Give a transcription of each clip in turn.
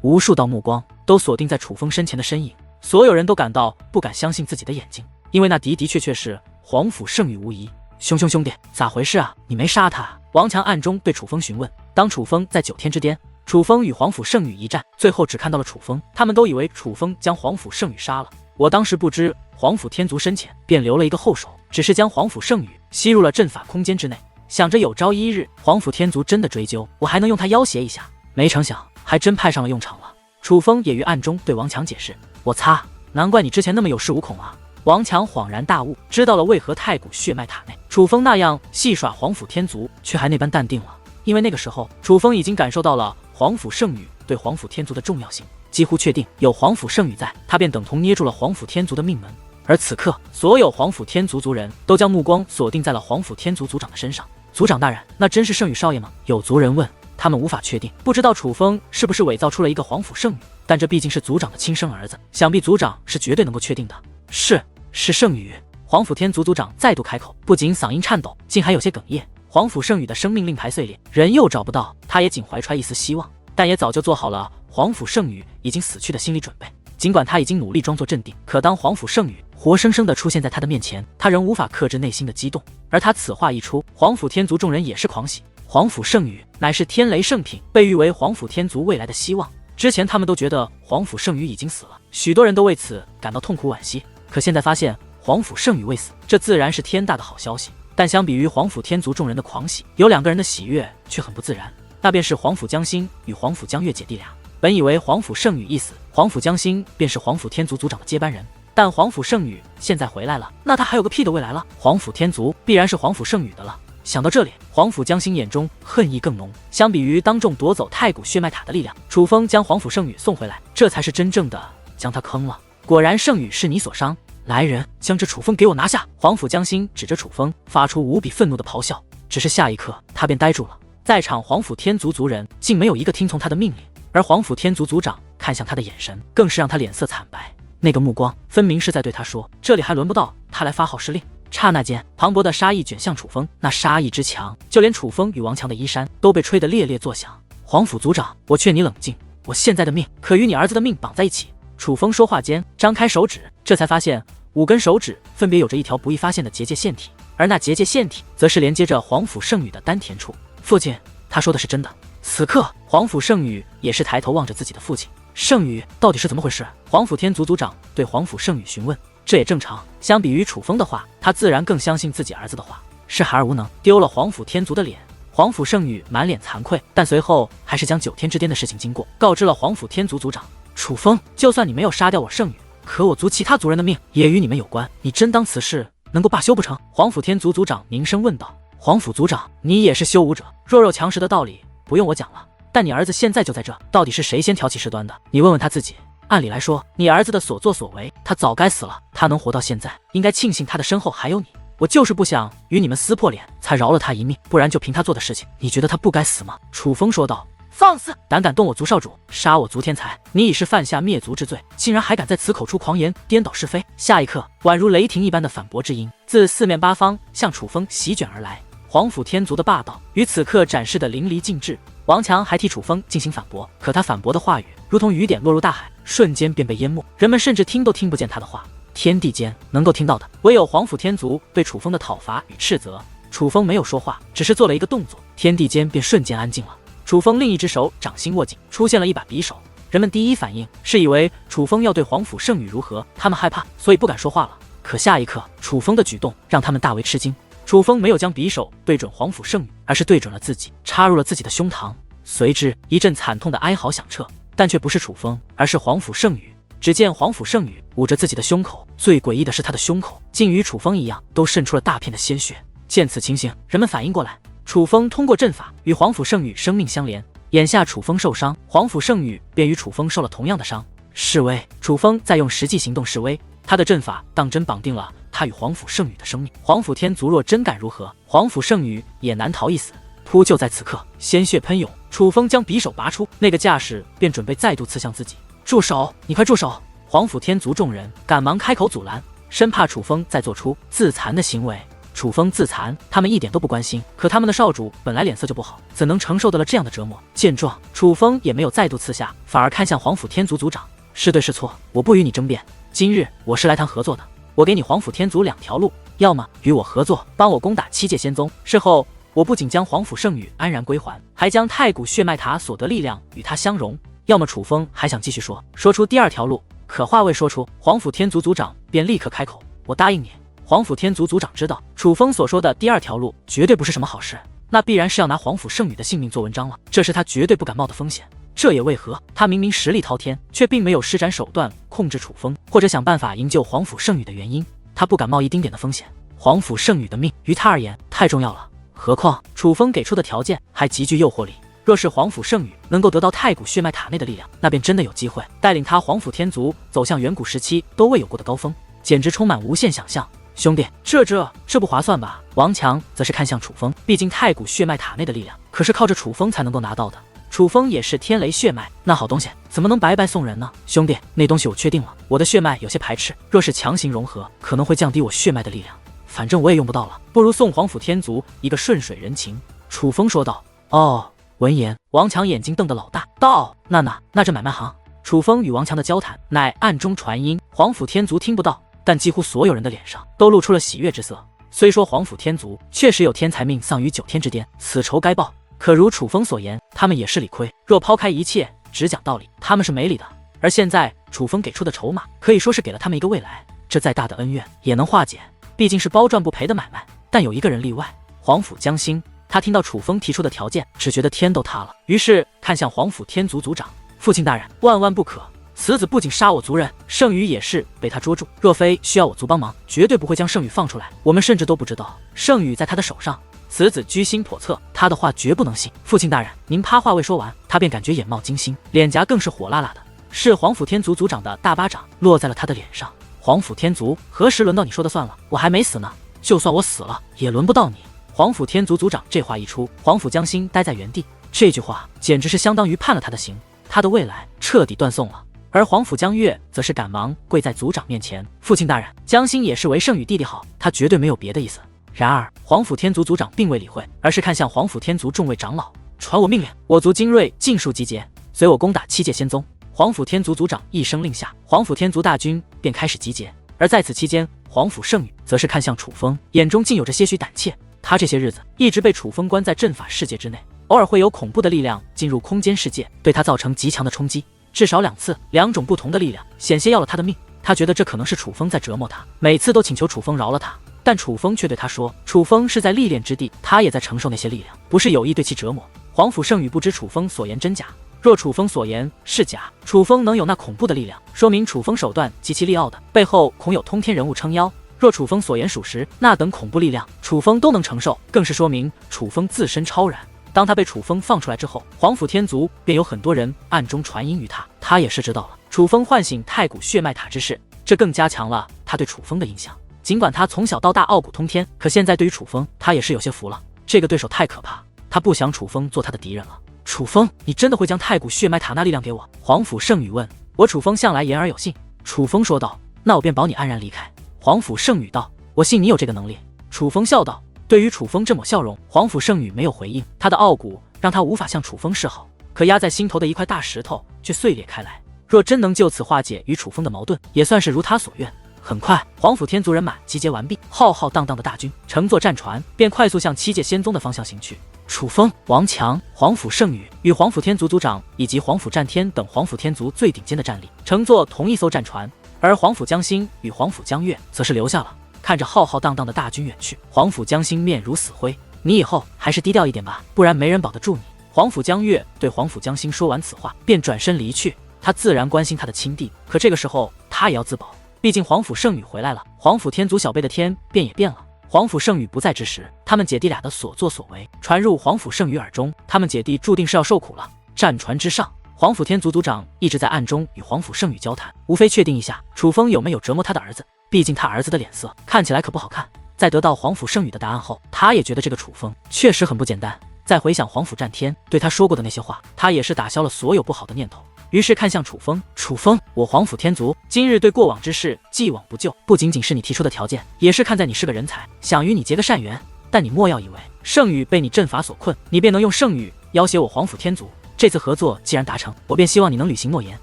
无数道目光都锁定在楚风身前的身影，所有人都感到不敢相信自己的眼睛，因为那的确是皇甫圣宇无疑。兄弟，咋回事啊？你没杀他啊？王强暗中对楚风询问。当楚风在9天之巅，楚风与皇甫圣宇一战，最后只看到了楚风，他们都以为楚风将皇甫圣宇杀了。我当时不知皇甫天族深浅，便留了一个后手，只是将皇甫圣宇吸入了阵法空间之内，想着有朝一日皇甫天族真的追究，我还能用他要挟一下。没成想还真派上了用场了。楚风也于暗中对王强解释。我擦，难怪你之前那么有恃无恐啊。王强恍然大悟，知道了为何太古血脉塔内楚风那样戏耍皇甫天族，却还那般淡定了。因为那个时候，楚风已经感受到了皇甫圣宇对皇甫天族的重要性，几乎确定有皇甫圣宇在，他便等同捏住了皇甫天族的命门。而此刻，所有皇甫天族族人都将目光锁定在了皇甫天族族长的身上。族长大人，那真是圣宇少爷吗？有族人问。他们无法确定，不知道楚风是不是伪造出了一个皇甫圣宇，但这毕竟是族长的亲生儿子，想必族长是绝对能够确定的。是圣宇。皇甫天族族长再度开口，不仅嗓音颤抖，竟还有些哽咽。皇甫圣宇的生命令牌碎裂，人又找不到，他也仅怀揣一丝希望，但也早就做好了皇甫圣宇已经死去的心理准备。尽管他已经努力装作镇定，可当皇甫圣宇活生生地出现在他的面前，他仍无法克制内心的激动。而他此话一出，皇甫天族众人也是狂喜。皇甫圣宇乃是天雷圣品，被誉为皇甫天族未来的希望。之前他们都觉得皇甫圣宇已经死了，许多人都为此感到痛苦惋惜。可现在发现皇甫圣宇未死，这自然是天大的好消息。但相比于皇甫天族众人的狂喜，有2个人的喜悦却很不自然，那便是皇甫江心与皇甫江月姐弟俩。本以为皇甫圣宇一死，皇甫江心便是皇甫天族族长的接班人，但皇甫圣宇现在回来了，那他还有个屁的未来了？皇甫天族必然是皇甫圣宇的了。想到这里，皇甫江心眼中恨意更浓。相比于当众夺走太古血脉塔的力量，楚风将皇甫圣宇送回来，这才是真正的将他坑了。果然圣宇是你所伤，来人，将这楚风给我拿下！皇甫江心指着楚风，发出无比愤怒的咆哮。只是下一刻，他便呆住了。在场皇甫天族族人竟没有一个听从他的命令，而皇甫天族族长看向他的眼神，更是让他脸色惨白。那个目光分明是在对他说：“这里还轮不到他来发号施令。”刹那间，磅礴的杀意卷向楚风，那杀意之强，就连楚风与王强的衣衫都被吹得猎猎作响。皇甫族长，我劝你冷静，我现在的命可与你儿子的命绑在一起。楚风说话间，张开手指，这才发现5根手指分别有着一条不易发现的结界线体，而那结界线体则是连接着皇甫圣宇的丹田处。父亲，他说的是真的。此刻，皇甫圣宇也是抬头望着自己的父亲。圣宇到底是怎么回事？皇甫天族族长对皇甫圣宇询问。这也正常，相比于楚风的话，他自然更相信自己儿子的话。是孩儿无能，丢了皇甫天族的脸。皇甫圣宇满脸惭愧，但随后还是将9天之巅的事情经过告知了皇甫天族族长。楚风，就算你没有杀掉我圣宇，可我族其他族人的命也与你们有关，你真当此事能够罢休不成？皇甫天族族长凝声问道。皇甫族长，你也是修武者，弱肉强食的道理不用我讲了，但你儿子现在就在这，到底是谁先挑起事端的？你问问他自己。按理来说，你儿子的所作所为，他早该死了。他能活到现在，应该庆幸他的身后还有你。我就是不想与你们撕破脸，才饶了他一命，不然就凭他做的事情，你觉得他不该死吗？楚风说道。放肆！胆敢动我族少主，杀我族天才，你已是犯下灭族之罪，竟然还敢在此口出狂言，颠倒是非。下一刻，宛如雷霆一般的反驳之音自4面8方向楚风席卷而来。皇甫天族的霸道于此刻展示的淋漓尽致。王强还替楚风进行反驳，可他反驳的话语如同雨点落入大海，瞬间便被淹没，人们甚至听都听不见他的话。天地间能够听到的，唯有皇甫天族对楚风的讨伐与斥责。楚风没有说话，只是做了一个动作，天地间便瞬间安静了。楚风另一只手掌心握紧，出现了一把匕首。人们第一反应是以为楚风要对皇甫圣宇如何，他们害怕，所以不敢说话了。可下一刻，楚风的举动让他们大为吃惊。楚风没有将匕首对准皇甫圣宇，而是对准了自己，插入了自己的胸膛。随之一阵惨痛的哀嚎响彻，但却不是楚风，而是皇甫圣宇。只见皇甫圣宇捂着自己的胸口，最诡异的是他的胸口竟与楚风一样，都渗出了大片的鲜血。见此情形，人们反应过来，楚风通过阵法与皇甫圣宇生命相连，眼下楚风受伤，皇甫圣宇便与楚风受了同样的伤。示威，楚风在用实际行动示威，他的阵法当真绑定了他与皇甫圣宇的生命。皇甫天族若真敢如何，皇甫圣宇也难逃一死。扑就在此刻，鲜血喷涌，楚风将匕首拔出，那个架势便准备再度刺向自己。住手！你快住手！皇甫天族众人赶忙开口阻拦，生怕楚风再做出自残的行为。楚风自残，他们一点都不关心。可他们的少主本来脸色就不好，怎能承受得了这样的折磨？见状，楚风也没有再度刺下，反而看向皇府天族族长：是对是错，我不与你争辩。今日我是来谈合作的，我给你皇府天族2条路，要么与我合作，帮我攻打七界仙宗，事后我不仅将皇府圣域安然归还，还将太古血脉塔所得力量与他相融。要么楚风还想继续说出第2条路，可话未说出，皇府天族族长便立刻开口：我答应你。皇府天族族长知道楚风所说的第2条路绝对不是什么好事，那必然是要拿皇府圣女的性命做文章了，这是他绝对不敢冒的风险。这也为何他明明实力滔天，却并没有施展手段控制楚风，或者想办法营救皇府圣女的原因。他不敢冒一丁点的风险，皇府圣女的命于他而言太重要了。何况楚风给出的条件还极具诱惑力，若是皇府圣女能够得到太古血脉塔内的力量，那便真的有机会带领他皇府天族走向远古时期都未有过的高峰，简直充满无限想象。兄弟，这不划算吧？王强则是看向楚风，毕竟太古血脉塔内的力量可是靠着楚风才能够拿到的。楚风也是天雷血脉，那好东西怎么能白白送人呢？兄弟，那东西我确定了，我的血脉有些排斥，若是强行融合，可能会降低我血脉的力量。反正我也用不到了，不如送皇府天族一个顺水人情。楚风说道。哦，闻言，王强眼睛瞪得老大，道：那这买卖行？楚风与王强的交谈乃暗中传音，皇府天族听不到，但几乎所有人的脸上都露出了喜悦之色。虽说皇府天族确实有天才命丧于9天之巅，此仇该报，可如楚风所言，他们也是理亏。若抛开一切，只讲道理，他们是没理的。而现在楚风给出的筹码，可以说是给了他们一个未来，这再大的恩怨也能化解，毕竟是包赚不赔的买卖。但有一个人例外，皇府江心。他听到楚风提出的条件，只觉得天都塌了，于是看向皇府天族族长：父亲大人，万万不可！此子不仅杀我族人，圣羽也是被他捉住，若非需要我族帮忙，绝对不会将圣羽放出来。我们甚至都不知道圣羽在他的手上。此子居心叵测，他的话绝不能信。父亲大人，您趴话未说完，他便感觉眼冒金星，脸颊更是火辣辣的。是皇府天族族长的大巴掌落在了他的脸上。皇府天族，何时轮到你说的算了？我还没死呢，就算我死了，也轮不到你。皇府天族族长这话一出，皇府江心待在原地，这句话简直是相当于判了他的刑，他的未来彻底断送了。而皇府江月则是赶忙跪在族长面前：父亲大人，江心也是为圣羽弟弟好，他绝对没有别的意思。然而皇府天族族长并未理会，而是看向皇府天族众位长老：传我命令，我族精锐尽数集结，随我攻打七界仙宗。皇府天族族长一声令下，皇府天族大军便开始集结。而在此期间，皇府圣羽则是看向楚风，眼中竟有着些许胆怯。他这些日子一直被楚风关在阵法世界之内，偶尔会有恐怖的力量进入空间世界，对他造成极强的冲击，至少2次，2种不同的力量险些要了他的命。他觉得这可能是楚风在折磨他，每次都请求楚风饶了他，但楚风却对他说，楚风是在历练之地，他也在承受那些力量，不是有意对其折磨。皇府圣羽不知楚风所言真假，若楚风所言是假，楚风能有那恐怖的力量，说明楚风手段极其利奥的，背后恐有通天人物撑腰。若楚风所言属实，那等恐怖力量楚风都能承受，更是说明楚风自身超然。当他被楚风放出来之后，皇府天族便有很多人暗中传音于他，他也是知道了楚风唤醒太古血脉塔之事，这更加强了他对楚风的印象。尽管他从小到大傲骨通天，可现在对于楚风，他也是有些服了。这个对手太可怕，他不想楚风做他的敌人了。楚风，你真的会将太古血脉塔那力量给我？皇府圣羽问。我楚风向来言而有信。楚风说道。那我便保你安然离开。皇府圣羽道。我信你有这个能力。楚风笑道。对于楚风这抹笑容，皇府圣羽没有回应。他的傲骨让他无法向楚风示好，可压在心头的一块大石头却碎裂开来。若真能就此化解与楚风的矛盾，也算是如他所愿。很快，皇府天族人马集结完毕，浩浩荡荡的大军乘坐战船，便快速向七界仙宗的方向行去。楚风、王强、皇府圣羽与皇府天族族长以及皇府战天等皇府天族最顶尖的战力，乘坐同一艘战船，而皇府江心与皇府江月则是留下了。看着浩浩荡荡的大军远去，皇府江心面如死灰。你以后还是低调一点吧，不然没人保得住你。皇府江月对皇府江心说完此话，便转身离去。他自然关心他的亲弟，可这个时候他也要自保。毕竟皇府圣羽回来了，皇府天族小辈的天便也变了。皇府圣羽不在之时，他们姐弟俩的所作所为传入皇府圣羽耳中，他们姐弟注定是要受苦了。战船之上，皇府天族族长一直在暗中与皇府圣羽交谈，无非确定一下楚风有没有折磨他的儿子。毕竟他儿子的脸色看起来可不好看。在得到皇府圣羽的答案后，他也觉得这个楚风确实很不简单。再回想皇府战天对他说过的那些话，他也是打消了所有不好的念头。于是看向楚风，楚风，我皇甫天族今日对过往之事既往不咎，不仅仅是你提出的条件，也是看在你是个人才，想与你结个善缘。但你莫要以为圣宇被你阵法所困，你便能用圣宇要挟我皇甫天族。这次合作既然达成，我便希望你能履行诺言。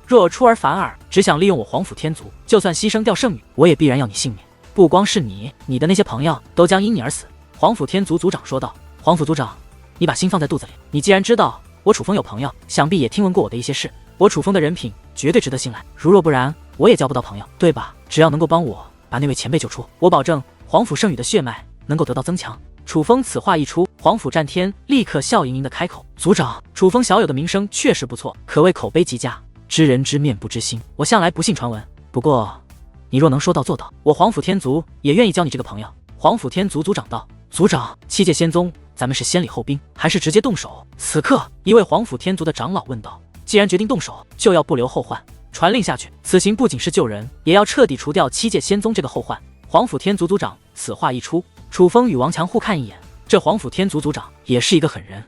若出尔反尔，只想利用我皇甫天族，就算牺牲掉圣宇，我也必然要你性命。不光是你，你的那些朋友都将因你而死。皇甫天族族长说道。皇甫族长，你把心放在肚子里。你既然知道我楚风有朋友，想必也听闻过我的一些事。我楚风的人品绝对值得信赖，如若不然，我也交不到朋友，对吧？只要能够帮我把那位前辈救出，我保证皇甫圣宇的血脉能够得到增强。楚风此话一出，皇甫战天立刻笑盈盈的开口：“族长，楚风小友的名声确实不错，可谓口碑极佳。知人知面不知心，我向来不信传闻。不过，你若能说到做到，我皇甫天族也愿意交你这个朋友。”皇甫天族族长道：“族长，七界仙宗，咱们是先礼后兵，还是直接动手？”此刻，一位皇甫天族的长老问道：“既然决定动手，就要不留后患，传令下去，此行不仅是救人，也要彻底除掉七界仙宗这个后患。”皇甫天族族长此话一出，楚风与王强互看一眼，这皇甫天族族长也是一个狠人。